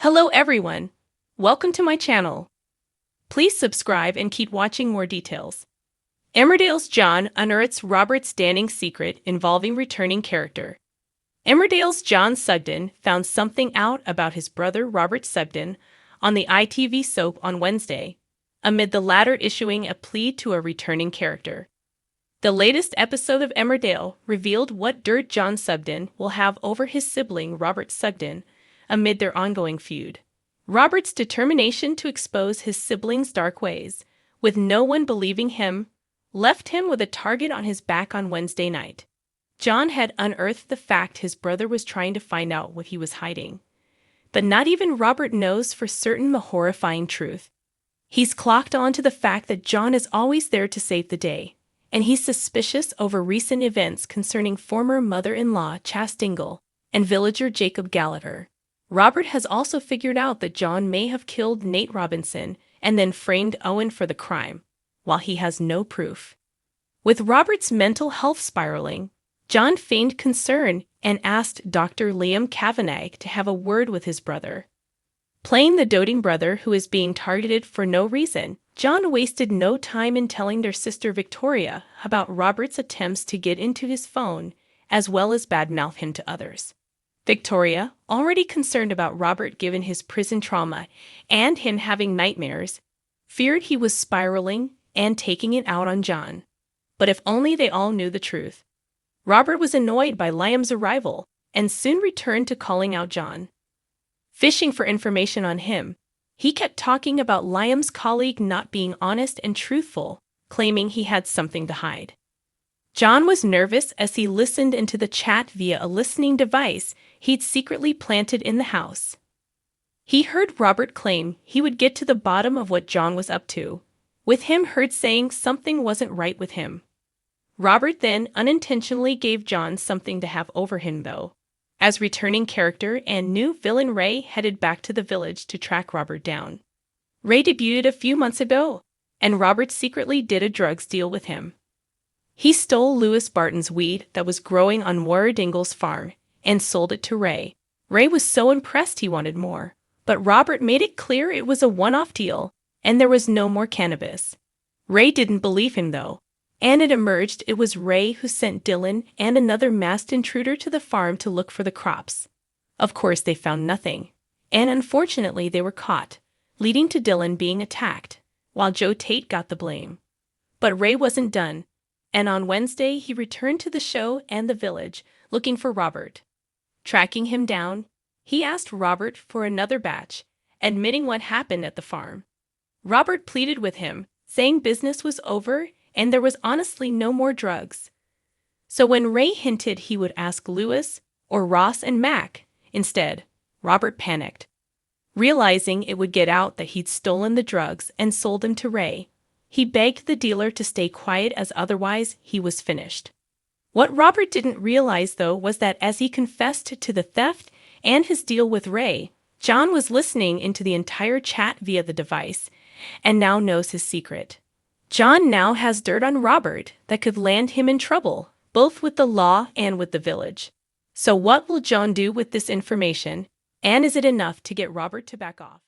Hello everyone! Welcome to my channel. Please subscribe and keep watching more details. Emmerdale's John unearths Robert's damning secret involving returning character. Emmerdale's John Sugden found something out about his brother Robert Sugden on the ITV soap on Wednesday, amid the latter issuing a plea to a returning character. The latest episode of Emmerdale revealed what dirt John Sugden will have over his sibling Robert Sugden amid their ongoing feud. Robert's determination to expose his sibling's dark ways, with no one believing him, left him with a target on his back on Wednesday night. John had unearthed the fact his brother was trying to find out what he was hiding. But not even Robert knows for certain the horrifying truth. He's clocked on to the fact that John is always there to save the day, and he's suspicious over recent events concerning former mother-in-law Chas Dingle and villager Jacob Gallagher. Robert has also figured out that John may have killed Nate Robinson and then framed Owen for the crime, while he has no proof. With Robert's mental health spiraling, John feigned concern and asked Dr. Liam Kavanagh to have a word with his brother. Playing the doting brother who is being targeted for no reason, John wasted no time in telling their sister Victoria about Robert's attempts to get into his phone, as well as badmouth him to others. Victoria, already concerned about Robert given his prison trauma and him having nightmares, feared he was spiraling and taking it out on John. But if only they all knew the truth. Robert was annoyed by Liam's arrival and soon returned to calling out John. Fishing for information on him, he kept talking about Liam's colleague not being honest and truthful, claiming he had something to hide. John was nervous as he listened into the chat via a listening device he'd secretly planted in the house. He heard Robert claim he would get to the bottom of what John was up to, with him heard saying something wasn't right with him. Robert then unintentionally gave John something to have over him, though, as returning character and new villain Ray headed back to the village to track Robert down. Ray debuted a few months ago, and Robert secretly did a drugs deal with him. He stole Lewis Barton's weed that was growing on Warrer Dingle's farm and sold it to Ray. Ray was so impressed he wanted more, but Robert made it clear it was a one-off deal and there was no more cannabis. Ray didn't believe him, though, and it emerged it was Ray who sent Dylan and another masked intruder to the farm to look for the crops. Of course, they found nothing, and unfortunately they were caught, leading to Dylan being attacked, while Joe Tate got the blame. But Ray wasn't done, and on Wednesday he returned to the show and the village, looking for Robert. Tracking him down, he asked Robert for another batch, admitting what happened at the farm. Robert pleaded with him, saying business was over and there was honestly no more drugs. So when Ray hinted he would ask Lewis or Ross and Mac instead, Robert panicked. Realizing it would get out that he'd stolen the drugs and sold them to Ray, he begged the dealer to stay quiet as otherwise he was finished. What Robert didn't realize, though, was that as he confessed to the theft and his deal with Ray, John was listening into the entire chat via the device and now knows his secret. John now has dirt on Robert that could land him in trouble, both with the law and with the village. So what will John do with this information, and is it enough to get Robert to back off?